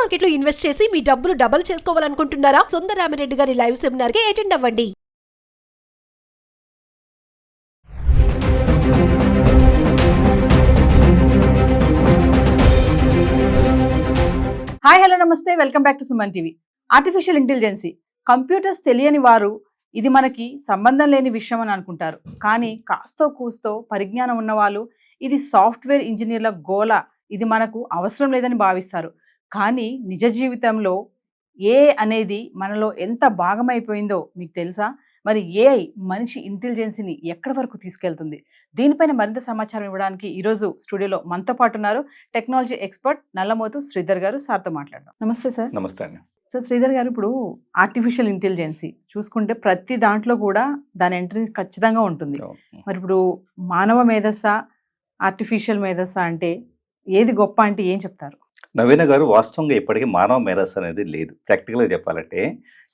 Market లో invest చేసి మీ డబ్బులు డబుల్ చేసుకోవాలనుకుంటున్నారా? సుందరరామిరెడ్డి గారి లైవ్ సెమినార్ కి అటెండ్ అవ్వండి. హాయ్ హలో నమస్తే, welcome back to Suman TV. Artificial intelligence, computers తెలియని వారు ఇది మనకి సంబంధం లేని విషయం అని అనుకుంటారు. కానీ కాస్తో కూస్తో పరిజ్ఞానం ఉన్నవాళ్ళు ఇది సాఫ్ట్వేర్ ఇంజనీర్ల గోల, ఇది మనకు అవసరం లేదని భావిస్తారు. కానీ నిజ జీవితంలో ఏఐ అనేది మనలో ఎంత భాగమైపోయిందో మీకు తెలుసా? మరి ఏఐ మనిషి ఇంటెలిజెన్సీని ఎక్కడి వరకు తీసుకెళ్తుంది? దీనిపైన మరింత సమాచారం ఇవ్వడానికి ఈరోజు స్టూడియోలో మనతో పాటు ఉన్నారు టెక్నాలజీ ఎక్స్పర్ట్ నల్లమోతు శ్రీధర్ గారు. సార్తో మాట్లాడదాం. నమస్తే సార్. నమస్తే అండి. సార్, శ్రీధర్ గారు, ఇప్పుడు ఆర్టిఫిషియల్ ఇంటెలిజెన్సీ చూసుకుంటే ప్రతి దాంట్లో కూడా దాని ఎంట్రీ ఖచ్చితంగా ఉంటుంది. మరి ఇప్పుడు మానవ మేధస్సా, ఆర్టిఫిషియల్ మేధస్సా అంటే ఏది గొప్ప అంటే ఏం చెప్తారు? నవీన గారు, వాస్తవంగా ఇప్పటికీ మానవ మేధస్సు అనేది లేదు. ప్రాక్టికల్గా చెప్పాలంటే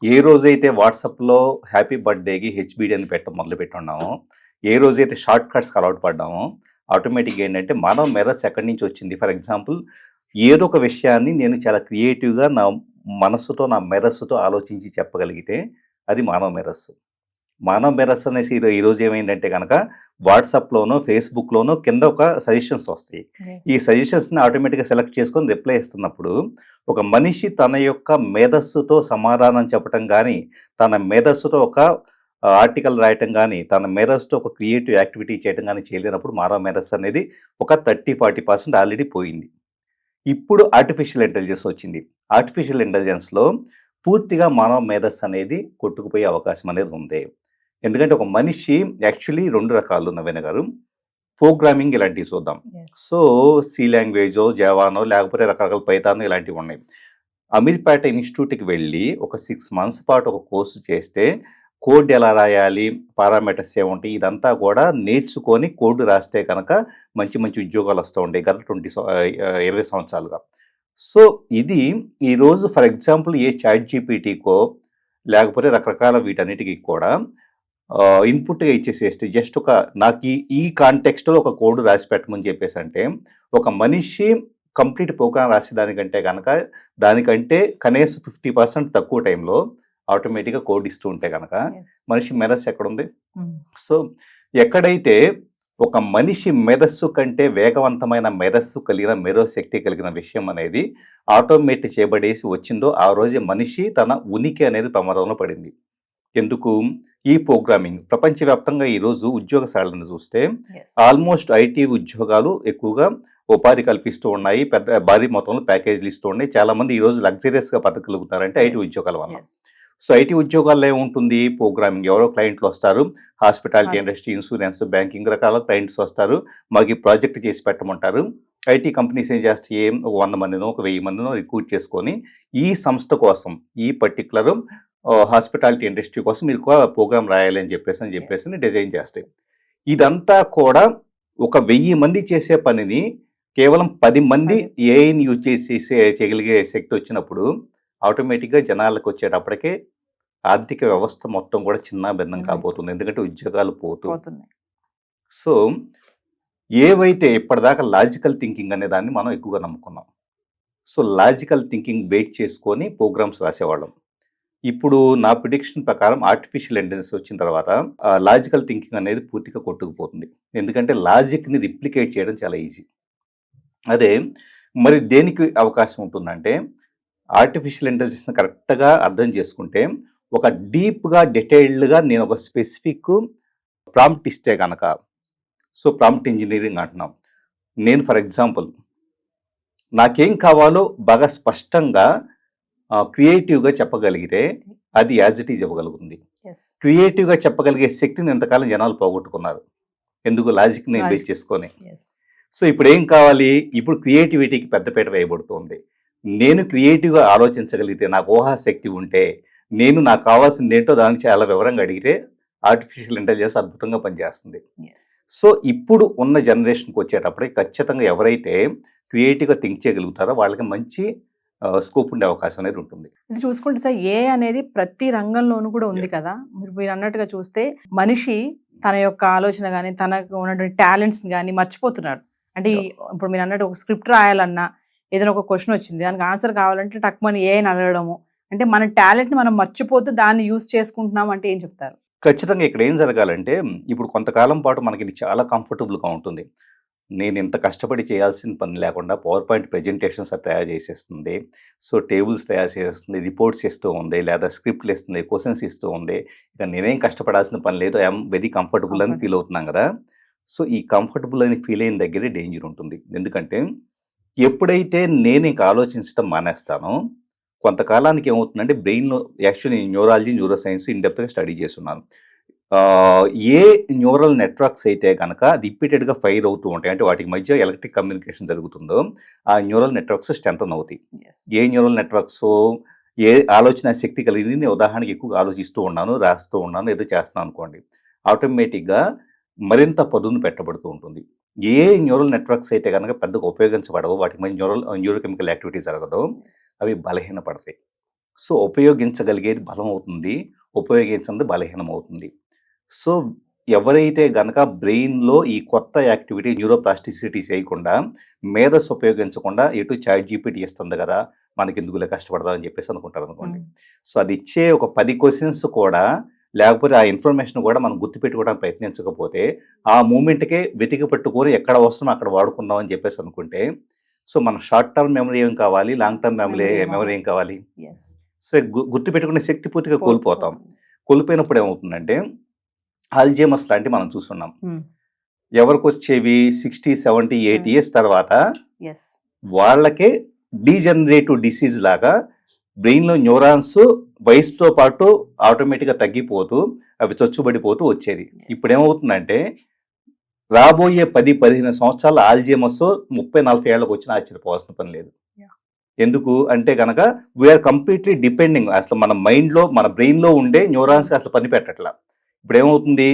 ఏ రోజైతే వాట్సాప్లో హ్యాపీ బర్త్డేకి హెచ్బిడి అని మొదలు పెట్టున్నామో, ఏ రోజైతే షార్ట్ కట్స్కి అలవాటు పడ్డామో, ఆటోమేటిక్గా ఏంటంటే మానవ మేధస్సు ఎక్కడి నుంచి వచ్చింది? ఫర్ ఎగ్జాంపుల్, ఏదో ఒక విషయాన్ని నేను చాలా క్రియేటివ్గా నా మనస్సుతో, నా మేధస్సుతో ఆలోచించి చెప్పగలిగితే అది మానవ మేధస్సు. మానవ మేధస్సు అనేసి ఈరోజు ఏమైందంటే కనుక వాట్సాప్లోనో ఫేస్బుక్లోనో కింద ఒక సజెషన్స్ వస్తాయి. ఈ సజెషన్స్ని ఆటోమేటిక్గా సెలెక్ట్ చేసుకొని రిప్లై ఇస్తున్నప్పుడు ఒక మనిషి తన యొక్క మేధస్సుతో సమాధానం చెప్పటం కానీ, తన మేధస్సుతో ఒక ఆర్టికల్ రాయటం కానీ, తన మేధస్సుతో ఒక క్రియేటివ్ యాక్టివిటీ చేయడం కానీ చేయలేనప్పుడు మానవ మేధస్సు అనేది ఒక 30-40% ఆల్రెడీ పోయింది. ఇప్పుడు ఆర్టిఫిషియల్ ఇంటెలిజెన్స్ వచ్చింది. ఆర్టిఫిషియల్ ఇంటెలిజెన్స్లో పూర్తిగా మానవ మేధస్సు అనేది కొట్టుకుపోయే అవకాశం అనేది ఉంది. ఎందుకంటే ఒక మనిషి యాక్చువల్లీ 2 రకాలు నవీన గారు. ప్రోగ్రామింగ్ ఇలాంటివి చూద్దాం. సో సి లాంగ్వేజో, జావానో, లేకపోతే రకరకాల పైథాన్ ఇలాంటివి ఉన్నాయి. అమీర్పేట ఇన్స్టిట్యూట్కి వెళ్ళి ఒక 6 months పాటు ఒక కోర్సు చేస్తే కోడ్ ఎలా రాయాలి, పారామీటర్స్ ఏముంటాయి, ఇదంతా కూడా నేర్చుకొని కోడ్ రాస్తే కనుక మంచి మంచి ఉద్యోగాలు వస్తూ ఉంటాయి గత 20 సంవత్సరాలుగా. సో ఇది ఈరోజు ఫర్ ఎగ్జాంపుల్ ఏ చాట్ జీపీటీకో లేకపోతే రకరకాల వీటన్నిటికీ కూడా ఇన్పుట్గా ఇచ్చేసేస్తే జస్ట్ ఒక నాకు ఈ కాంటెక్స్ట్లో ఒక కోడ్ రాసి పెట్టమని చెప్పేసి అంటే ఒక మనిషి కంప్లీట్ ప్రోగ్రామ్ రాసేదానికంటే కనుక దానికంటే కనీసం 50% తక్కువ టైంలో ఆటోమేటిక్గా కోడ్ ఇస్తూ ఉంటే కనుక మనిషి మేధస్సు ఎక్కడుంది? సో ఎక్కడైతే ఒక మనిషి మేధస్సు కంటే వేగవంతమైన మేధస్సు కలిగిన మేధోశక్తి కలిగిన విషయం అనేది ఆటోమేట్ చేయబడేసి వచ్చిందో ఆ రోజే మనిషి తన ఉనికి అనేది ప్రమాదంలో పడింది. ఎందుకు? ఈ ప్రోగ్రామింగ్ ప్రపంచవ్యాప్తంగా ఈరోజు ఉద్యోగశాలను చూస్తే ఆల్మోస్ట్ ఐటీ ఉద్యోగాలు ఎక్కువగా ఉపాధి కల్పిస్తూ ఉన్నాయి. పెద్ద భారీ మొత్తంలో ప్యాకేజీలు ఇస్తూ ఉన్నాయి. చాలా మంది ఈరోజు లగ్జరియస్గా బతకగలుగుతారంటే ఐటీ ఉద్యోగాల వల్ల. సో ఐటీ ఉద్యోగాల్లో ఏముంటుంది? ప్రోగ్రామింగ్. ఎవరో క్లయింట్లు వస్తారు, హాస్పిటాలిటీ ఇండస్ట్రీ, ఇన్సూరెన్స్, బ్యాంకింగ్ రకాల క్లయింట్స్ వస్తారు, మాకు ఈ ప్రాజెక్ట్ చేసి పెట్టమంటారు. ఐటీ కంపెనీస్ ఏం చేస్తాయి? 100 మందినో 1000 మందినో రిక్రూట్ చేసుకొని ఈ సంస్థ కోసం, ఈ పర్టికులర్ హాస్పిటాలిటీ ఇండస్ట్రీ కోసం మీరు ప్రోగ్రామ్ రాయాలి అని చెప్పేసి డిజైన్ చేస్తాయి. ఇదంతా కూడా ఒక 1000 మంది చేసే పనిని కేవలం 10 మంది ఏఐని యూజ్ చేసి చేయగలిగే శక్తి వచ్చినప్పుడు ఆటోమేటిక్గా జనాలకు వచ్చేటప్పటికే ఆర్థిక వ్యవస్థ మొత్తం కూడా చిన్న భిన్నం కాబోతుంది. ఎందుకంటే ఉద్యోగాలు పోతున్నాయి. సో ఏవైతే ఇప్పటిదాకా లాజికల్ థింకింగ్ అనే దాన్ని మనం ఎక్కువగా నమ్ముకున్నాం. సో లాజికల్ థింకింగ్ బేస్ చేసుకొని ప్రోగ్రామ్స్ రాసేవాళ్ళం. ఇప్పుడు నా ప్రిడిక్షన్ ప్రకారం ఆర్టిఫిషియల్ ఇంటెలిజెన్స్ వచ్చిన తర్వాత లాజికల్ థింకింగ్ అనేది పూర్తిగా కొట్టుకుపోతుంది. ఎందుకంటే లాజిక్ని రిప్లికేట్ చేయడం చాలా ఈజీ. అదే మరి దేనికి అవకాశం ఉంటుందంటే ఆర్టిఫిషియల్ ఇంటెలిజెన్స్ని కరెక్ట్గా అర్థం చేసుకుంటే ఒక డీప్గా డీటెయిల్డ్గా నేను ఒక స్పెసిఫిక్ ప్రాంప్ట్ ఇస్తే కనుక, సో ప్రాంప్ట్ ఇంజనీరింగ్ అంటున్నాం. నేను ఫర్ ఎగ్జాంపుల్ నాకేం కావాలో బాగా స్పష్టంగా క్రియేటివ్గా చెప్పగలిగితే అది యాజ్ ఇట్ ఈజ్ ఇవ్వగలుగుతుంది. క్రియేటివ్గా చెప్పగలిగే శక్తిని ఎంతకాలం జనాలు పోగొట్టుకున్నారు. ఎందుకు? లాజిక్ని బేస్ చేసుకొని. సో ఇప్పుడు ఏం కావాలి? ఇప్పుడు క్రియేటివిటీకి పెద్దపీట వేయబడుతుంది. నేను క్రియేటివ్గా ఆలోచించగలిగితే, నాకు ఊహాశక్తి ఉంటే, నేను నాకు కావాల్సింది ఏంటో దాన్ని చాలా వివరంగా అడిగితే ఆర్టిఫిషియల్ ఇంటెలిజెన్స్ అద్భుతంగా పనిచేస్తుంది. సో ఇప్పుడు ఉన్న జనరేషన్కి వచ్చేటప్పటికి ఖచ్చితంగా ఎవరైతే క్రియేటివ్గా థింక్ చేయగలుగుతారో వాళ్ళకి మంచి స్కోప్ ఉండే అవకాశం అనేది ఉంటుంది. ఇది చూసుకుంటే సార్, ఏ అనేది ప్రతి రంగంలోనూ కూడా ఉంది కదా. మీరు అన్నట్టుగా చూస్తే మనిషి తన యొక్క ఆలోచన కానీ, తనకు ఉన్నటువంటి టాలెంట్స్ కానీ మర్చిపోతున్నాడు. అంటే ఇప్పుడు మీరు అన్నట్టు ఒక స్క్రిప్ట్ రాయాలన్నా ఏదైనా ఒక క్వశ్చన్ వచ్చింది, దానికి ఆన్సర్ కావాలంటే టక్మని ఏఐని అడగడము, అంటే మన టాలెంట్ని మనం మర్చిపోతూ దాన్ని యూజ్ చేసుకుంటున్నాం అంటే ఏం చెప్తారు? ఖచ్చితంగా ఇక్కడ ఏం జరగాలంటే, ఇప్పుడు కొంతకాలం పాటు మనకి ఇది చాలా కంఫర్టబుల్‌గా ఉంటుంది. నేను ఇంత కష్టపడి చేయాల్సిన పని లేకుండా పవర్ పాయింట్ ప్రెజెంటేషన్స్ అది తయారు చేసేస్తుంది. సో, టేబుల్స్ తయారు చేసేస్తుంది, రిపోర్ట్స్ ఇస్తూ ఉంది, లేదా స్క్రిప్ట్‌లు ఇస్తుంది, క్వెషన్స్ ఇస్తూ ఉంది. ఇక నేనేం కష్టపడాల్సిన పని లేదు. ఐ యామ్ వెరీ కంఫర్టబుల్ అని ఫీల్ అవుతున్నాం కదా! సో, ఈ కంఫర్టబుల్ అని ఫీల్ అయిన దగ్గరే డేంజర్ ఉంటుంది. ఎందుకంటే, ఎప్పుడైతే నేను ఇంక ఆలోచించడం మానేస్తానో, కొంతకాలానికి ఏమవుతుందంటే బ్రెయిన్‌లో actually neurology, neuro science in డెప్త్‌గా స్టడీ చేస్తున్నాను. ఏ న్యూరల్ నెట్వర్క్స్ అయితే గనక రిపీటెడ్‌గా ఫైర్ అవుతూ ఉంటాయి, అంటే వాటికి మధ్య ఎలక్ట్రిక్ కమ్యూనికేషన్ జరుగుతుందో, ఆ న్యూరల్ నెట్వర్క్స్ స్ట్రెంథెన్ అవుతాయి. ఎస్. ఏ న్యూరల్ నెట్వర్క్సో, ఏ ఆలోచన శక్తి కలిగింది, నేను ఉదాహరణకి ఎక్కువగా ఆలోచిస్తూ ఉన్నాను, రాస్తూ ఉన్నాను, ఏదో చేస్తున్నాను అనుకోండి. ఆటోమేటిక్‌గా మరింత పదును పెట్టబడుతూ ఉంటుంది. ఏ న్యూరల్ నెట్వర్క్స్ అయితే గనక పెద్దగా ఉపయోగించబడవో, వాటికి మధ్య న్యూరోకెమికల్ యాక్టివిటీ జరగదో, అవి బలహీనపడతాయి. సో, ఉపయోగించగలిగేది బలం అవుతుంది, ఉపయోగించనిది బలహీనం అవుతుంది. సో, ఎవరైతే గనక బ్రెయిన్‌లో ఈ కొత్త యాక్టివిటీ న్యూరోప్లాస్టిసిటీ చేయకుండా, మేధస్సు ఉపయోగించకుండా ఎటు చాట్ జీపీటీ ఇస్తుంది కదా! మనకెందుకులే కష్టపడదాం అని చెప్పేసి అనుకుంటారనుకోండి. సో, అది ఇచ్చే ఒక 10 క్వెషన్స్ కూడా, లేకపోతే ఆ ఇన్ఫర్మేషన్ కూడా మనం గుర్తుపెట్టుకోవడానికి ప్రయత్నించకపోతే, ఆ మూమెంట్‌కే వెతికి పట్టుకొని ఎక్కడ అవసరమో అక్కడ వాడుకుందాం అని చెప్పేసి అనుకుంటే, సో, మన షార్ట్ టర్మ్ మెమరీ ఏం కావాలి, లాంగ్ టర్మ్ మెమరీ ఏం కావాలి? ఎస్. సో, గుర్తుపెట్టుకునే శక్తి పూర్తిగా కోల్పోతాం. కోల్పోయినప్పుడు ఏమవుతుందంటే, ఆల్జీమర్స్ లాంటివి మనం చూస్తున్నాం. ఎవరికొచ్చేవి 60, 70, 80 ఇయర్స్ తర్వాత ఎస్. వాళ్ళకే డీజనరేటివ్ డిసీజ్ లాగా బ్రెయిన్‌లో న్యూరాన్స్ వయసుతో పాటు ఆటోమేటిక్‌గా తగ్గిపోతూ, అవి చచ్చుబడిపోతూ వచ్చేది. ఇప్పుడేమవుతుందంటే, రాబోయే 10, 15 సంవత్సరాల ఆల్జీమర్స్ 30, 40 ఏళ్ళకి వచ్చినా ఆశ్చర్యపోవాల్సిన పని లేదు. ఎందుకు అంటే గనక వీఆర్ కంప్లీట్లీ డిపెండింగ్, అసలు మన మైండ్‌లో, మన బ్రెయిన్‌లో ఉండే న్యూరాన్స్ అసలు పని పెట్టట్లా. ఇప్పుడు ఏమవుతుంది?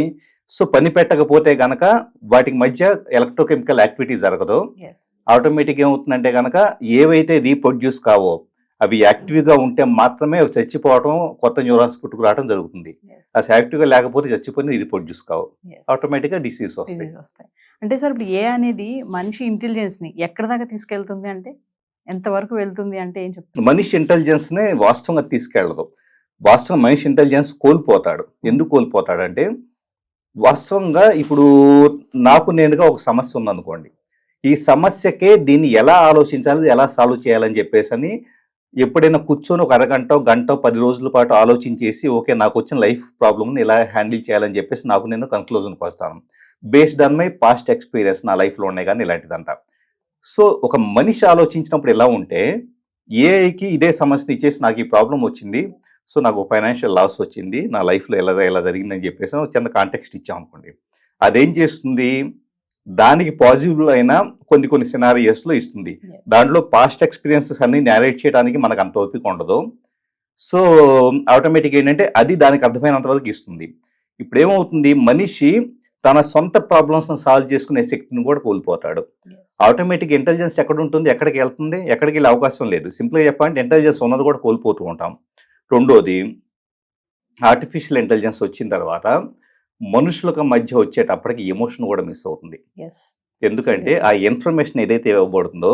సో, పని పెట్టకపోతే గనక వాటికి మధ్య ఎలక్ట్రోకెమికల్ యాక్టివిటీ జరగదు. ఎస్. ఆటోమేటిక్‌గా ఏమవుతుందంటే గనక ఏవైతే రీప్రొడ్యూస్ కావో అవి యాక్టివ్‌గా ఉంటే మాత్రమే అవి చచ్చిపోవడం, కొత్త న్యూరాన్స్ పుట్టుకురావడం జరుగుతుంది. ఎస్. అసలు యాక్టివ్‌గా లేకపోతే చచ్చిపోయినవి రీప్రొడ్యూస్ కావు. ఎస్. ఆటోమేటిక్‌గా డిసీజ్ వస్తాయి. డిసీజ్ వస్తాయి. అంటే సార్ ఇప్పుడు ఏ అనేది మనిషి ఇంటెలిజెన్స్‌ని ఎక్కడి దాకా తీసుకెళ్తుంది అంటే, ఎంతవరకు వెళ్తుంది అంటే ఏం చెప్తారు? మనిషి ఇంటెలిజెన్స్‌ని వాస్తవంగా తీసుకెళ్ళదు. వాస్తవంగా మనిషి ఇంటెలిజెన్స్ కోల్పోతాడు. ఎందుకు కోల్పోతాడంటే, వాస్తవంగా ఇప్పుడు నాకు నేనుగా ఒక సమస్య ఉందనుకోండి. ఈ సమస్యకే దీన్ని ఎలా ఆలోచించాలి, ఎలా సాల్వ్ చేయాలని చెప్పేసని ఎప్పుడైనా కూర్చొని ఒక అరగంటో, గంటో, 10 రోజుల పాటు ఆలోచించేసి, ఓకే నాకొచ్చిన లైఫ్ ప్రాబ్లమ్‌ని ఇలా హ్యాండిల్ చేయాలని చెప్పేసి నాకు నేను కన్క్లూజన్‌కి వస్తాను. Based on my past experience, నా లైఫ్‌లో ఉన్నాయి గానీ ఇలాంటిదంతా. సో, ఒక మనిషి ఆలోచించినప్పుడు ఎలా ఉంటే, ఏఐకి ఇదే సమస్యని ఇచ్చేసి నాకు ఈ ప్రాబ్లమ్ వచ్చింది, సో, నాకు ఫైనాన్షియల్ లాస్ వచ్చింది, నా లైఫ్‌లో ఇలా జరిగిందని చెప్పేసి ఒక చిన్న కాంటెక్స్ట్ ఇచ్చామనుకోండి. అదేం చేస్తుంది? దానికి పాజిబుల్ అయిన కొన్ని సినారియోస్‌లో ఇస్తుంది. ఎస్. దాంట్లో పాస్ట్ ఎక్స్‌పీరియన్సెస్ అన్నీ నారేట్ చేయడానికి మనకు అంత ఓపిక ఉండదు. సో, ఆటోమేటిక్‌గా ఏంటంటే అది దానికి అర్థమైనంత వరకు ఇస్తుంది. ఇప్పుడేమవుతుంది? మనిషి తన సొంత ప్రాబ్లమ్స్‌ని సాల్వ్ చేసుకునే శక్తిని కూడా కోల్పోతాడు. ఎస్. ఆటోమేటిక్ ఇంటెలిజెన్స్ ఎక్కడుంటుంది? ఎక్కడికెళ్తుంది? ఎక్కడికెళ్ళే అవకాశం లేదు. సింపుల్‌గా చెప్పాలంటే ఇంటెలిజెన్స్ ఉన్నది కూడా కోల్పోతూ ఉంటాం. రెండోది, ఆర్టిఫిషియల్ ఇంటెలిజెన్స్ వచ్చిన తర్వాత మనుషులకు మధ్య వచ్చేటప్పటికి ఎమోషన్ కూడా మిస్ అవుతుంది. ఎస్. ఎందుకంటే ఆ ఇన్ఫర్మేషన్ ఏదైతే ఇవ్వబడుతుందో,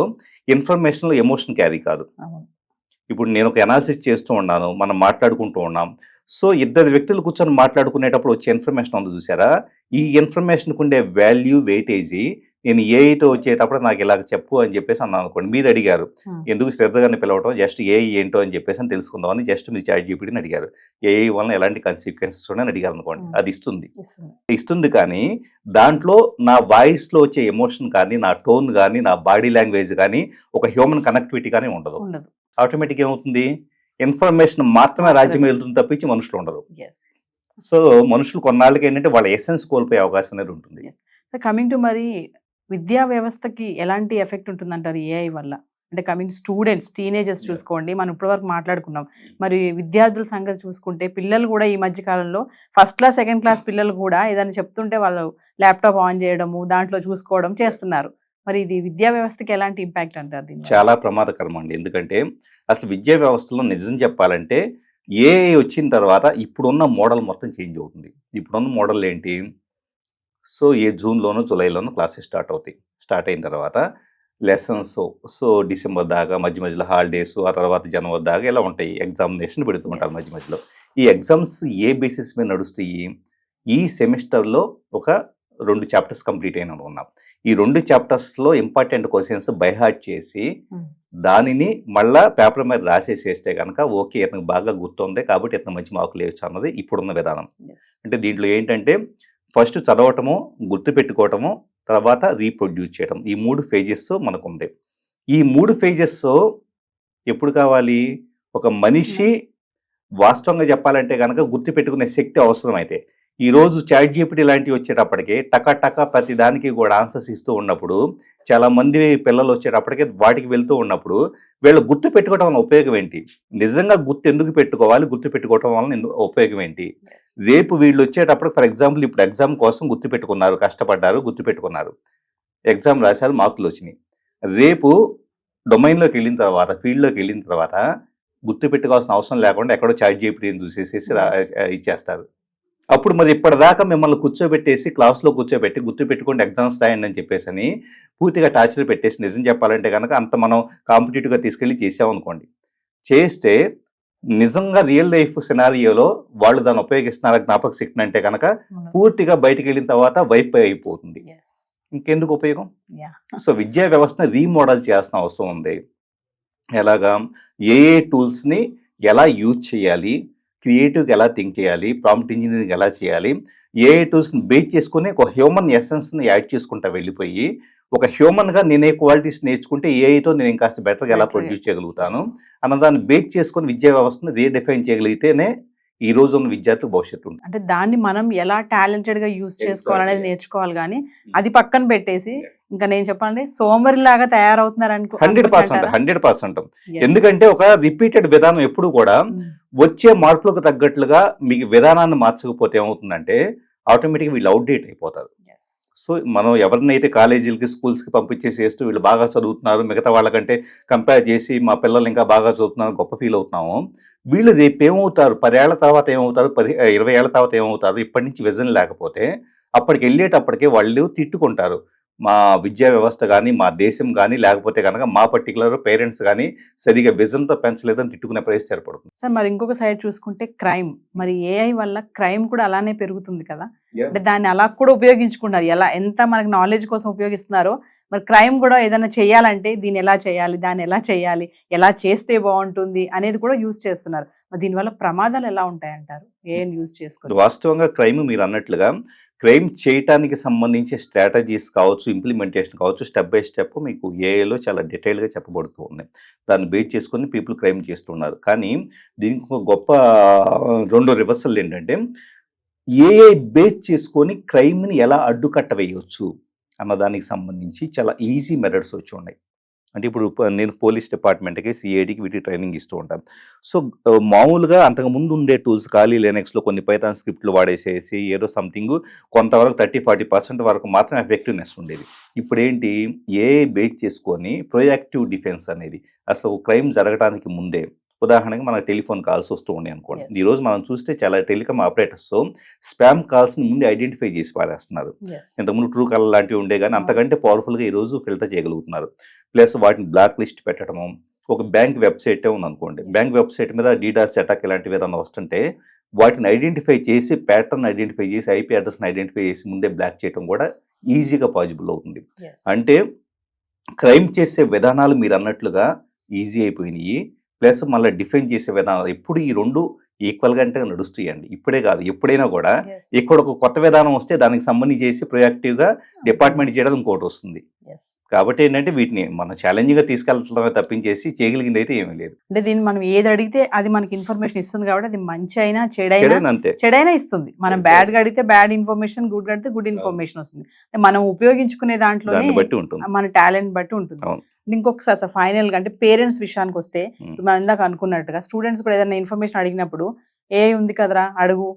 ఇన్ఫర్మేషన్‌లో ఎమోషన్ క్యారీ కాదు. అవును. ఇప్పుడు నేను ఒక అనాలిసిస్ చేస్తూ ఉన్నాను, మనం మాట్లాడుకుంటూ ఉన్నాం. సో, ఇద్దరు వ్యక్తులు కూర్చొని మాట్లాడుకునేటప్పుడు వచ్చే ఇన్ఫర్మేషన్ ఉంది చూసారా? ఈ ఇన్ఫర్మేషన్‌కి ఉండే వాల్యూ, వెయిటేజీ నేను ఏఐతో వచ్చేటప్పుడు నాకు ఇలాగ చెప్పు అని చెప్పేసి అన్నాను అనుకోండి. మీరు అడిగారు, ఎందుకు శ్రద్ధ గారిని పిలవటం, జస్ట్ ఏఐ ఏంటో అని చెప్పేసి అని తెలుసుకుందామని జస్ట్ మీరు చాట్ జీపీటీని అడిగారు. ఏఐ వలన ఎలాంటి కాన్సిక్వెన్సెస్ ఉన్నాయని అడిగారు అనుకోండి. అది ఇస్తుంది. ఇస్తుంది కానీ దాంట్లో నా వాయిస్‌లో వచ్చే ఎమోషన్ కానీ, నా టోన్ కానీ, నా బాడీ లాంగ్వేజ్ కానీ, ఒక హ్యూమన్ కనెక్టివిటీ కానీ ఉండదు. ఉండదు. ఆటోమేటిక్‌గా ఏమవుతుంది? ఇన్ఫర్మేషన్ మాత్రమే రాజ్యం వెళ్తుంది తప్పించి మనుషులు ఉండరు. ఎస్. సో, మనుషులు కొన్నాళ్ళకి ఏంటంటే వాళ్ళ ఎసెన్స్ కోల్పోయే అవకాశం అనేది ఉంటుంది. ఎస్. సో, కమింగ్ టు మరి విద్యా వ్యవస్థకి ఎలాంటి ఎఫెక్ట్ ఉంటుందంటారు ఏఐ వల్ల? అంటే కమింగ్ స్టూడెంట్స్, టీనేజర్స్ చూసుకోండి, మనం ఇప్పటివరకు మాట్లాడుకున్నాం. మరి విద్యార్థుల సంగతి చూసుకుంటే పిల్లలు కూడా ఈ మధ్య కాలంలో ఫస్ట్ క్లాస్, సెకండ్ క్లాస్ పిల్లలు కూడా ఏదైనా చెప్తుంటే వాళ్ళు ల్యాప్టాప్ ఆన్ చేయడము, దాంట్లో చూసుకోవడం చేస్తున్నారు. మరి ఇది విద్యా వ్యవస్థకి ఎలాంటి ఇంపాక్ట్ అంటారు దీన్ని? చాలా ప్రమాదకరం అండి. ఎందుకంటే అసలు విద్యా వ్యవస్థలో నిజం చెప్పాలంటే ఏఐ వచ్చిన తర్వాత ఇప్పుడున్న మోడల్ మొత్తం చేంజ్ అవుతుంది. ఇప్పుడున్న మోడల్ ఏంటి? సో, జూన్‌లోనో, జూలైలోనో క్లాసెస్ స్టార్ట్ అవుతాయి. స్టార్ట్ అయిన తర్వాత లెసన్స్. సో డిసెంబర్ దాకా మధ్య మధ్యలో హాలిడేస్, ఆ తర్వాత జనవరి దాకా ఇలా ఉంటాయి. ఎగ్జామినేషన్ పెడుతూ ఉంటారు Yes. మధ్య మధ్యలో. ఈ ఎగ్జామ్స్ ఏ బేసిస్ మీద నడుస్తాయి? ఈ సెమిస్టర్లో ఒక 2 చాప్టర్స్ కంప్లీట్ అయిన ఉన్నాం. ఈ 2 చాప్టర్స్లో ఇంపార్టెంట్ క్వశ్చన్స్ బై హార్ట్ చేసి దానిని మళ్ళా పేపర్ మీద రాసేసేస్తే కనుక ఓకే, ఇతనికి బాగా గుర్తుంది కాబట్టి ఇతను మంచి మార్కులు వేయచ్చు అన్నది ఇప్పుడున్న విధానం. Yes. అంటే దీంట్లో ఏంటంటే ఫస్ట్ చదవటము, గుర్తుపెట్టుకోవటము, తర్వాత రీప్రొడ్యూస్ చేయడం, ఈ 3 ఫేజెస్ మనకు ఉంది. ఈ 3 ఫేజెస్ ఎప్పుడు కావాలి? ఒక మనిషి వాస్తవంగా చెప్పాలంటే కనుక గుర్తుపెట్టుకునే శక్తి అవసరం. అయితే ఈరోజు చాట్ జీపీటీ లాంటివి వచ్చేటప్పటికి టక ప్రతి దానికి కూడా ఆన్సర్స్ ఇస్తూ ఉన్నప్పుడు, చాలా మంది పిల్లలు వచ్చేటప్పటికి వాటికి వెళ్తూ ఉన్నప్పుడు వీళ్ళు గుర్తు పెట్టుకోవడం వల్ల ఉపయోగం ఏంటి? నిజంగా గుర్తు ఎందుకు పెట్టుకోవాలి? గుర్తు పెట్టుకోవడం వల్ల ఉపయోగం ఏంటి? Yes. రేపు వీళ్ళు వచ్చేటప్పుడు ఫర్ ఎగ్జాంపుల్ ఇప్పుడు ఎగ్జామ్ కోసం గుర్తు పెట్టుకున్నారు, కష్టపడ్డారు, గుర్తు పెట్టుకున్నారు, ఎగ్జామ్ రాశారు, మార్కులు వచ్చినాయి. రేపు డొమైన్లోకి వెళ్ళిన తర్వాత, ఫీల్డ్లోకి వెళ్ళిన తర్వాత గుర్తు పెట్టుకోవాల్సిన అవసరం లేకుండా ఎక్కడో చాట్ జీపీటీని చూసేసేసి ఇచ్చేస్తారు. అప్పుడు మరి ఇప్పటిదాకా మిమ్మల్ని కూర్చోబెట్టేసి క్లాస్లో కూర్చోబెట్టి గుర్తు పెట్టుకోండి ఎగ్జామ్స్ రాయండి అని చెప్పేసి అని పూర్తిగా టార్చర్ పెట్టేసి, నిజం చెప్పాలంటే కనుక అంత మనం కాంపిటేటివ్గా తీసుకెళ్ళి చేసామనుకోండి, చేస్తే నిజంగా రియల్ లైఫ్ సినారియోలో వాళ్ళు దాన్ని ఉపయోగిస్తున్నారు జ్ఞాపక శక్తిని అంటే కనుక పూర్తిగా బయటికి వెళ్ళిన తర్వాత వైఫై అయిపోతుంది. Yes. ఇంకెందుకు ఉపయోగం? Yeah. సో విద్యా వ్యవస్థను రీమోడల్ చేయాల్సిన అవసరం ఉంది. ఎలాగా? ఏ టూల్స్ని ఎలా యూజ్ చేయాలి, క్రియేటివ్గా ఎలా థింక్ చేయాలి, ప్రాంప్ట్ ఇంజనీరింగ్ ఎలా చేయాలి, ఏ టూల్స్ని బేస్ చేసుకుని ఒక హ్యూమన్ ఎసెన్స్ని యాడ్ చేసుకుంటా వెళ్ళిపోయి ఒక హ్యూమన్గా నేనే క్వాలిటీస్ నేర్చుకుంటే ఏఐతో నేను ఇంకాస్త బెటర్గా ఎలా ప్రొడ్యూస్ చేయగలుగుతాను అన్నదాన్ని బేస్ చేసుకుని విద్యా వ్యవస్థను రీడిఫైన్ చేయగలిగితేనే ఈ రోజు ఉన్న విద్యార్థులకు భవిష్యత్తు ఉంటుంది. అంటే దాన్ని మనం ఎలా టాలెంటెడ్ గా యూజ్ చేసుకోవాలనేది నేర్చుకోవాలి, కానీ అది పక్కన పెట్టేసి ఇంకా నేను చెప్పాలంటే సోమరిలాగా తయారవుతున్నారు 100%. ఎందుకంటే ఒక రిపీటెడ్ విధానం ఎప్పుడు కూడా వచ్చే మార్పులకు తగ్గట్లుగా మీకు విధానాన్ని మార్చకపోతే ఏమవుతుందంటే ఆటోమేటిక్గా వీళ్ళు అవుట్డేట్ అయిపోతారు. సో మనం ఎవరినైతే కాలేజీలకి, స్కూల్స్కి పంపించేసేస్తూ వీళ్ళు బాగా చదువుతున్నారు, మిగతా వాళ్ళకంటే కంపేర్ చేసి మా పిల్లలు ఇంకా బాగా చదువుతున్నారు గొప్ప ఫీల్ అవుతున్నాము, వీళ్ళు రేపు ఏమవుతారు, 10 ఏళ్ల తర్వాత ఏమవుతారు, 20 ఏళ్ల తర్వాత ఏమవుతారు, ఇప్పటి నుంచి విజన్ లేకపోతే అప్పటికి వెళ్ళేటప్పటికే వాళ్ళు తిట్టుకుంటారు. మా విద్యా వ్యవస్థ కానీ, మా దేశం కానీ, లేకపోతే కనుక మా పర్టికులర్ పేరెంట్స్ కానీ సరిగా విజన్తో పెంచలేదని తిట్టుకునే పరిస్థితి ఏర్పడుతుంది. సార్ మరి ఇంకొక సైడ్ చూసుకుంటే క్రైమ్, మరి ఏఐ వల్ల క్రైమ్ కూడా అలానే పెరుగుతుంది కదా, అంటే దాన్ని అలా కూడా ఉపయోగించుకుంటారు. ఎంత మనకి నాలెడ్జ్ కోసం ఉపయోగిస్తున్నారో మరి క్రైమ్ కూడా ఏదైనా చేయాలంటే దీన్ని ఎలా చేయాలి, దాన్ని ఎలా చేయాలి, ఎలా చేస్తే బాగుంటుంది అనేది కూడా యూజ్ చేస్తున్నారు. మరి దీనివల్ల ప్రమాదాలు ఎలా ఉంటాయంటారు ఏఐని యూజ్ చేసుకుని? వాస్తవంగా క్రైమ్ మీరు అన్నట్లుగా క్రైమ్ చేయటానికి సంబంధించి స్ట్రాటజీస్ కావచ్చు, ఇంప్లిమెంటేషన్ కావచ్చు, స్టెప్ బై స్టెప్ మీకు ఏఐలో చాలా డీటెయిల్గా చెప్పబడుతూ ఉన్నాయి. దాన్ని బేస్ చేసుకొని పీపుల్ క్రైమ్ చేస్తున్నారు. కానీ దీనికి ఒక గొప్ప 2 రివర్సల్ ఏంటంటే ఏఐ బేస్ చేసుకొని క్రైమ్ని ఎలా అడ్డుకట్ట వేయవచ్చు అన్నదానికి సంబంధించి చాలా ఈజీ మెథడ్స్ వచ్చి ఉన్నాయి. అంటే ఇప్పుడు నేను పోలీస్ డిపార్ట్మెంట్కి, సిఐడికి వీటికి ట్రైనింగ్ ఇస్తూ ఉంటాను. సో మామూలుగా అంతకుముందు ఉండే టూల్స్ ఖాళీ లైనక్స్లో కొన్ని పైథాన్ స్క్రిప్ట్లు వాడేసేసి ఏదో సంథింగ్ కొంతవరకు 30-40% వరకు మాత్రం ఎఫెక్టివ్నెస్ ఉండేది. ఇప్పుడు ఏంటి, ఏఐ బేస్ చేసుకొని ప్రొయాక్టివ్ డిఫెన్స్ అనేది అసలు క్రైమ్ జరగడానికి ముందే, ఉదాహరణకి మనకు టెలిఫోన్ కాల్స్ వస్తూ ఉన్నాయి అనుకోండి. ఈరోజు మనం చూస్తే చాలా టెలికామ్ ఆపరేటర్స్ స్పామ్ కాల్స్ని ముందు ఐడెంటిఫై చేసి పారేస్తున్నారు. ఇంతకుముందు ట్రూ కాలర్ లాంటివి ఉండే కానీ అంతకంటే పవర్ఫుల్గా ఈరోజు ఫిల్టర్ చేయగలుగుతున్నారు. ప్లస్ వాటిని బ్లాక్ లిస్ట్ పెట్టడము. ఒక బ్యాంక్ వెబ్సైటే ఉందనుకోండి, బ్యాంక్ వెబ్సైట్ మీద డీడాస్ అటాక్ ఇలాంటివి ఏదైనా వస్తుంటే వాటిని ఐడెంటిఫై చేసి, ప్యాటర్న్ ఐడెంటిఫై చేసి, ఐపీ అడ్రస్ని ఐడెంటిఫై చేసి ముందే బ్లాక్ చేయడం కూడా ఈజీగా పాసిబుల్ అవుతుంది. అంటే క్రైమ్ చేసే విధానాలు మీరు అన్నట్లుగా ఈజీ అయిపోయినాయి. ప్లస్ మళ్ళీ డిఫెండ్ చేసే విధానాలు ఎప్పుడు ఈ 2 ఈక్వల్గా అంటే నడుస్తాయండి. ఇప్పుడే కాదు, ఎప్పుడైనా కూడా ఇక్కడ ఒక కొత్త విధానం వస్తే దానికి సంబంధించి చేసి ప్రొయాక్టివ్గా డిపార్ట్మెంట్ చేయడం ఇంకోటి వస్తుంది. కాబట్టి ఏంటంటే వీటిని మనం ఛాలెంజ్గా తీసుకెళ్లడమే తప్పించేసి చేయగలిగింది అయితే ఏమీ లేదు. అంటే దీన్ని మనం ఏది అడిగితే అది మనకి ఇన్ఫర్మేషన్ ఇస్తుంది కాబట్టి అది మంచి అయినా చెడైనా ఇస్తుంది. మనం బ్యాడ్ గా అడిగితే బ్యాడ్ ఇన్ఫర్మేషన్, గుడ్ అడిగితే గుడ్ ఇన్ఫర్మేషన్ వస్తుంది. మనం ఉపయోగించుకునే దాంట్లోనే బట్టి ఉంటుంది, మన టాలెంట్ బట్టి ఉంటుంది. ఇంకొకసారి సార్ ఫైనల్ గా అంటే పేరెంట్స్ విషయానికి వస్తే మనం ఇందాక అనుకున్నట్టుగా స్టూడెంట్స్ కూడా ఏదైనా ఇన్ఫర్మేషన్ అడిగినప్పుడు ఏ ఉంది కదరా అడుగు,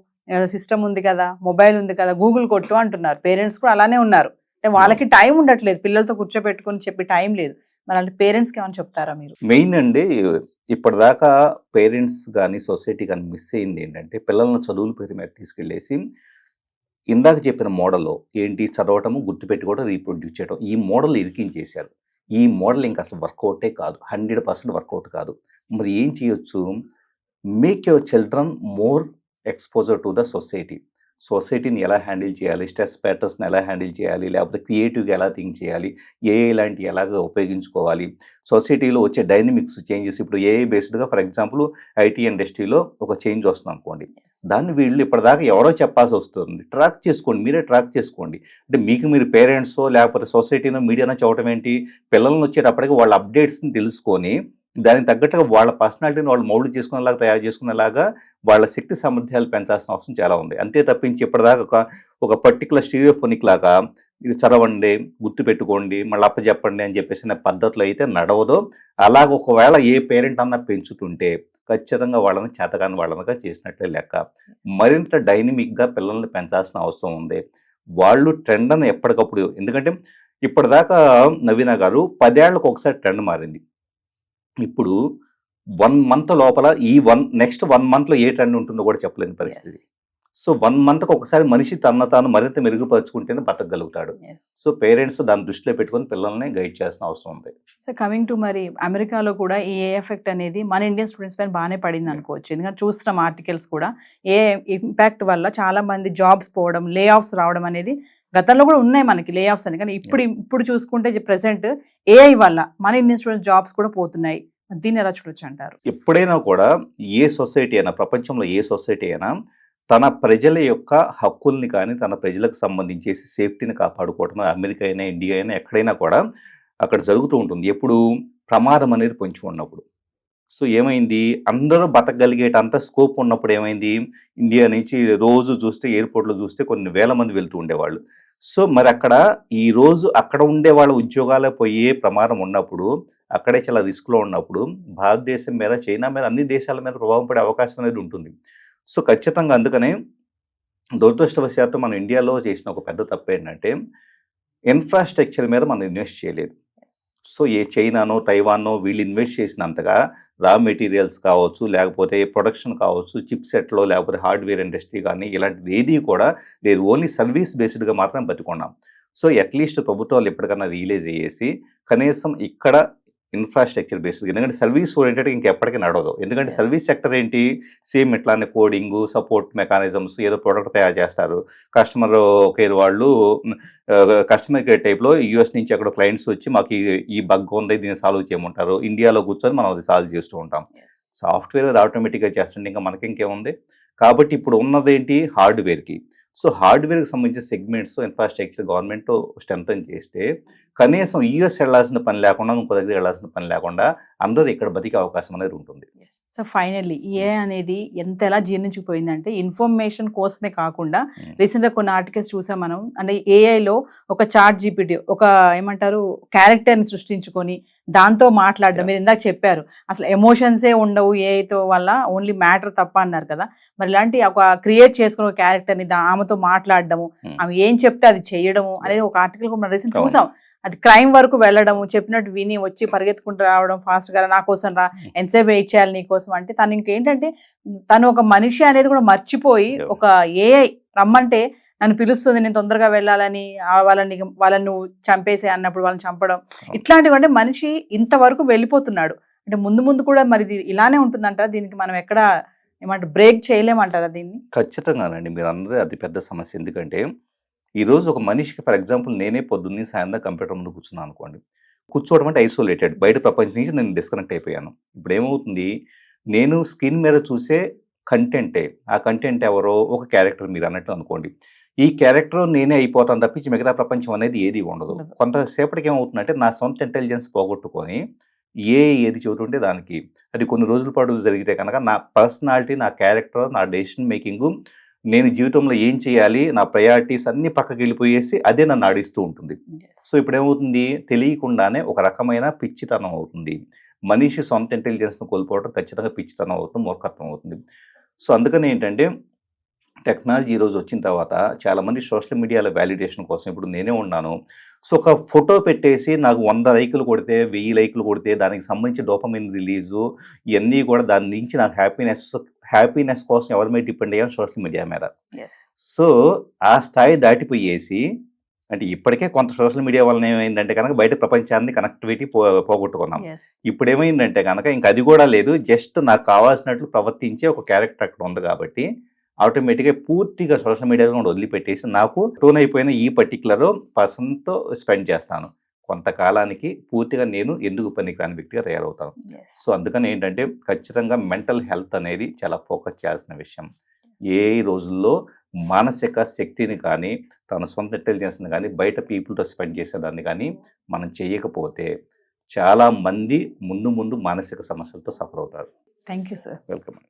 సిస్టమ్ ఉంది కదా, మొబైల్ ఉంది కదా, గూగుల్ కొట్టు అంటున్నారు. పేరెంట్స్ కూడా అలానే ఉన్నారు. అంటే వాళ్ళకి టైం ఉండట్లేదు, పిల్లలతో కూర్చోబెట్టుకుని చెప్పి టైం లేదు. మరి అంటే పేరెంట్స్కి ఏమైనా చెప్తారా మీరు? మెయిన్ అండి, ఇప్పటిదాకా పేరెంట్స్ కానీ సొసైటీ కానీ మిస్ అయింది ఏంటంటే పిల్లలను చదువుల పేరు మీద తీసుకెళ్ళేసి ఇందాక చెప్పిన మోడల్లో ఏంటి చదవటము, గుర్తుపెట్టుకోవడం, రీప్రొడ్యూస్ చేయడం, ఈ మోడల్ ఇరికించేశారు. ఈ మోడల్ ఇంకా అసలు వర్కౌటే కాదు, 100% వర్కౌట్ కాదు. మరి ఏం చేయొచ్చు? Make your children more exposure to the సొసైటీని ఎలా హ్యాండిల్ చేయాలి, స్ట్రెస్ ప్యాటర్న్స్ని ఎలా హ్యాండిల్ చేయాలి, లేకపోతే క్రియేటివ్గా ఎలా థింక్ చేయాలి, ఏఐ లాంటివి ఎలాగ ఉపయోగించుకోవాలి, సొసైటీలో వచ్చే డైనమిక్స్ చేంజెస్. ఇప్పుడు ఏఐ బేస్డ్గా ఫర్ ఎగ్జాంపుల్ ఐటీ ఇండస్ట్రీలో ఒక చేంజ్ వస్తుంది అనుకోండి, దాన్ని వీళ్ళు ఇప్పటిదాకా ఎవరో చెప్పాల్సి వస్తుంది. ట్రాక్ చేసుకోండి, మీరే ట్రాక్ చేసుకోండి. అంటే మీరు పేరెంట్సో లేకపోతే సొసైటీనో మీడియానో చెప్పడం ఏంటి? పిల్లలను వచ్చేటప్పటికి వాళ్ళ అప్డేట్స్ని తెలుసుకొని దానికి తగ్గట్టుగా వాళ్ళ పర్సనాలిటీని వాళ్ళు మౌల్డ్ చేసుకునేలాగా, తయారు చేసుకునేలాగా వాళ్ళ శక్తి సామర్థ్యాలు పెంచాల్సిన అవసరం చాలా ఉంది. అంతే తప్పించి ఇప్పటిదాకా ఒక పర్టికులర్ స్టీరియోఫోనిక్ లాగా ఇది చదవండి, గుర్తు పెట్టుకోండి, మళ్ళీ అప్పచెప్పండి అని చెప్పేసి పద్ధతులు అయితే నడవదో. అలాగ ఒకవేళ ఏ పేరెంట్ అన్నా పెంచుతుంటే ఖచ్చితంగా వాళ్ళని చేతగాని వాళ్ళనిగా చేసినట్లే లెక్క. మరింత డైనమిక్గా పిల్లల్ని పెంచాల్సిన అవసరం ఉంది. వాళ్ళు ట్రెండ్ అని ఎప్పటికప్పుడు, ఎందుకంటే ఇప్పటిదాకా నవీన గారు 10 ఏళ్లకు ఒకసారి ట్రెండ్ మారింది. ఇప్పుడు 1 మంత్ లోపల నెక్స్ట్ 1 మంత్లో ఏ ట్రెండ్ ఉంటుందో కూడా చెప్పలేని పరిస్థితి. సో 1 మంత్కి ఒకసారి మనిషి తాను మరింత మెరుగుపరుచుకుంటేనే బతకగలుగుతాడు. సో పేరెంట్స్ దాన్ని దృష్టిలో పెట్టుకొని పిల్లల్ని గైడ్ చేయాల్సిన అవసరం ఉంది. సో కమింగ్ టు మరి అమెరికాలో కూడా ఈ ఏ ఎఫెక్ట్ అనేది మన ఇండియన్ స్టూడెంట్స్ పైన బాగానే పడింది అనుకోవచ్చు. ఎందుకంటే చూస్తున్నాం ఆర్టికల్స్ కూడా ఏ ఇంపాక్ట్ వల్ల చాలా మంది జాబ్స్ పోవడం, లే ఆఫ్స్ రావడం అనేది గతంలో కూడా ఉన్నాయి మనకి లే ఆఫ్స్ అని. కానీ ఇప్పుడు చూసుకుంటే ప్రెసెంట్ ఏఐ వల్ల మన ఇండియన్ స్టూడెంట్స్ జాబ్స్ కూడా పోతున్నాయి. దీన్ని ఎలా చూడొచ్చు అంటారు? ఎప్పుడైనా కూడా ఏ సొసైటీ అయినా, ప్రపంచంలో ఏ సొసైటీ అయినా తన ప్రజల యొక్క హక్కుల్ని కానీ తన ప్రజలకు సంబంధించేసి సేఫ్టీని కాపాడుకోవటం, అమెరికా అయినా ఇండియా అయినా ఎక్కడైనా కూడా అక్కడ జరుగుతూ ఉంటుంది. ఎప్పుడు ప్రమాదం అనేది పొంచి ఉన్నప్పుడు. సో ఏమైంది, అందరూ బతకగలిగేటంత స్కోప్ ఉన్నప్పుడు ఏమైంది, ఇండియా నుంచి రోజు చూస్తే ఎయిర్పోర్ట్లో చూస్తే కొన్ని వేల మంది వెళ్తూ ఉండేవాళ్ళు. సో మరి అక్కడ ఈరోజు అక్కడ ఉండే వాళ్ళ ఉద్యోగాలు పోయే ప్రమాదం ఉన్నప్పుడు, అక్కడే చాలా రిస్క్లో ఉన్నప్పుడు భారతదేశం మీద, చైనా మీద, అన్ని దేశాల మీద ప్రభావం పడే అవకాశం అనేది ఉంటుంది. సో ఖచ్చితంగా అందుకనే దురదృష్టవశాత్తు మన ఇండియాలో చేసిన ఒక పెద్ద తప్పు ఏంటంటే ఇన్ఫ్రాస్ట్రక్చర్ మీద మనం ఇన్వెస్ట్ చేయలేదు. సో ఏ చైనానో తైవాన్నో వీళ్ళు ఇన్వెస్ట్ చేసినంతగా రా మెటీరియల్స్ కావచ్చు, లేకపోతే ప్రొడక్షన్ కావచ్చు, చిప్ సెట్లో, లేకపోతే హార్డ్వేర్ ఇండస్ట్రీ కానీ ఇలాంటిది ఏది కూడా లేదు. ఓన్లీ సర్వీస్ బేస్డ్గా మాత్రం బతుకున్నాం. సో అట్లీస్ట్ ప్రభుత్వాలు ఎప్పటికన్నా రియలైజ్ అయ్యేసి కనీసం ఇక్కడ ఇన్ఫ్రాస్ట్రక్చర్ బేస్డ్, ఎందుకంటే సర్వీస్ ఓరియంటెడ్ ఇంకెప్పటికీ నడవదు. ఎందుకంటే సర్వీస్ సెక్టర్ ఏంటి, సేమ్ ఇట్లానే కోడింగ్, సపోర్ట్ మెకానిజమ్స్, ఏదో ప్రోడక్ట్ తయారు చేస్తారు. కస్టమర్ కేర్ వాళ్ళు కస్టమర్ కేర్ టైప్లో యూఎస్ నుంచి అక్కడ క్లయింట్స్ వచ్చి మాకు ఈ బగ్ ఉంది, దీన్ని సాల్వ్ చేయమంటారు. ఇండియాలో కూర్చొని మనం అది సాల్వ్ చేస్తూ ఉంటాం. సాఫ్ట్వేర్ ఆటోమేటిక్గా చేస్తుంటే ఇంకా మనకి ఇంకేముంది. కాబట్టి ఇప్పుడు ఉన్నదేంటి, హార్డ్వేర్కి. సో హార్డ్వేర్కి సంబంధించిన సెగ్మెంట్స్ ఇన్ఫ్రాస్ట్రక్చర్ గవర్నమెంట్ స్ట్రెంథన్ చేస్తే కనీసం యూఎస్ వెళ్ళాల్సిన పని లేకుండా, ఇంకో దగ్గర వెళ్ళాల్సిన పని లేకుండా అందరూ ఇక్కడ బతికే అవకాశం అనేది ఉంటుంది. సో ఫైనల్లీ ఏ అనేది ఎలా జీర్ణించిపోయిందంటే ఇన్ఫర్మేషన్ కోసమే కాకుండా రీసెంట్గా కొన్ని ఆర్టికల్స్ చూసాం మనం. అంటే ఏఐలో ఒక చాట్ జీపీటీ ఒక ఏమంటారు క్యారెక్టర్ని సృష్టించుకొని దాంతో మాట్లాడడం. మీరు ఇందాక చెప్పారు అసలు ఎమోషన్సే ఉండవు ఏఐతో వల్ల, ఓన్లీ మ్యాటర్ తప్ప అన్నారు కదా. మరి ఇలాంటి ఒక క్రియేట్ చేసుకుని ఒక క్యారెక్టర్ని ఆమెతో మాట్లాడడము, ఆమె ఏం చెప్తే అది చేయడము అనేది ఒక ఆర్టికల్ మనం రీసెంట్ చూసాం. అది క్రైమ్ వరకు వెళ్ళడము, చెప్పినట్టు విని వచ్చి పరిగెత్తుకుంటూ రావడం, ఫాస్ట్ గా నా కోసం రా, ఎంతసేపు వెయిట్ చేయాలి నీ కోసం అంటే, తను ఇంకేంటంటే తను ఒక మనిషి అనేది కూడా మర్చిపోయి ఒక ఏఐ రమ్మంటే నన్ను పిలుస్తుంది, నేను తొందరగా వెళ్ళాలని, వాళ్ళని నువ్వు చంపేసే అన్నప్పుడు వాళ్ళని చంపడం, ఇట్లాంటివి. అంటే మనిషి ఇంతవరకు వెళ్ళిపోతున్నాడు. అంటే ముందు ముందు కూడా మరి ఇలానే ఉంటుందంటారా? దీనికి మనం ఎక్కడ ఏమంటారు బ్రేక్ చేయలేమంటారా దీన్ని? ఖచ్చితంగానండి, మీరు అన్నది అది పెద్ద సమస్య. ఎందుకంటే ఈరోజు ఒక మనిషికి ఫర్ ఎగ్జాంపుల్ నేనే పొద్దున్నే సాయంత్రం కంప్యూటర్ ముందు కూర్చున్నాను అనుకోండి, కూర్చోవడం అంటే ఐసోలేటెడ్, బయట ప్రపంచం నుంచి నేను డిస్కనెక్ట్ అయిపోయాను. ఇప్పుడు ఏమవుతుంది, నేను స్క్రీన్ మీద చూసే కంటెంటే, ఆ కంటెంట్ ఎవరో ఒక క్యారెక్టర్ మీరు అన్నట్టు అనుకోండి, ఈ క్యారెక్టర్ నేనే అయిపోతాను తప్పించి మిగతా ప్రపంచం అనేది ఏది ఉండదు. కొంతసేపటికి ఏమవుతుందంటే నా సొంత ఇంటెలిజెన్స్ పోగొట్టుకొని ఏది చెబుతుంటే దానికి అది కొన్ని రోజుల పాటు జరిగితే కనుక నా పర్సనాలిటీ, నా క్యారెక్టర్, నా డెసిషన్ మేకింగ్, నేను జీవితంలో ఏం చేయాలి, నా ప్రయారిటీస్ అన్ని పక్కకి వెళ్ళిపోయేసి అదే నన్ను ఆడిస్తూ ఉంటుంది. సో ఇప్పుడు ఏమవుతుంది, తెలియకుండానే ఒక రకమైన పిచ్చితనం అవుతుంది. మనిషి సొంత ఇంటెలిజెన్స్ను కోల్పోవడం ఖచ్చితంగా పిచ్చితనం అవుతుంది, మూర్ఖత్వం అవుతుంది. సో అందుకని ఏంటంటే టెక్నాలజీ ఈరోజు వచ్చిన తర్వాత చాలామంది సోషల్ మీడియాలో వ్యాలిడేషన్ కోసం, ఇప్పుడు నేనే ఉన్నాను, సో ఒక ఫోటో పెట్టేసి నాకు 100 లైకులు కొడితే, 1000 లైకులు కొడితే దానికి సంబంధించి డోపమైన్ రిలీజు ఇవన్నీ కూడా దాని నుంచి నాకు హ్యాపీనెస్ కోసం ఎవరి మీద డిపెండ్ అయ్యాను, సోషల్ మీడియా మీద. సో ఆ స్థాయి దాటిపోయేసి అంటే ఇప్పటికే కొంత సోషల్ మీడియా వలన ఏమైందంటే కనుక బయట ప్రపంచాన్ని కనెక్టివిటీ పోగొట్టుకున్నాం. ఎస్. ఇప్పుడు ఏమైందంటే కనుక ఇంక అది కూడా లేదు, జస్ట్ నాకు కావాల్సినట్లు ప్రవర్తించే ఒక క్యారెక్టర్ అక్కడ ఉంది కాబట్టి ఆటోమేటిక్గా పూర్తిగా సోషల్ మీడియాలో కూడా వదిలిపెట్టేసి నాకు టోన్ అయిపోయిన ఈ పర్టికులర్ పర్సన్తో స్పెండ్ చేస్తాను. కొంతకాలానికి పూర్తిగా నేను ఎందుకు పనికిరాని వ్యక్తిగా తయారవుతాను. ఎస్. సో అందుకని ఏంటంటే ఖచ్చితంగా మెంటల్ హెల్త్ అనేది చాలా ఫోకస్ చేయాల్సిన విషయం. ఏ రోజుల్లో మానసిక శక్తిని కానీ తన సొంత ఇంటెలిజెన్స్ని కానీ బయట పీపుల్తో స్పెండ్ చేసేదాన్ని కానీ మనం చేయకపోతే చాలా మంది ముందు మానసిక సమస్యలతో సఫర్ అవుతారు. Thank you sir. వెల్కమ్.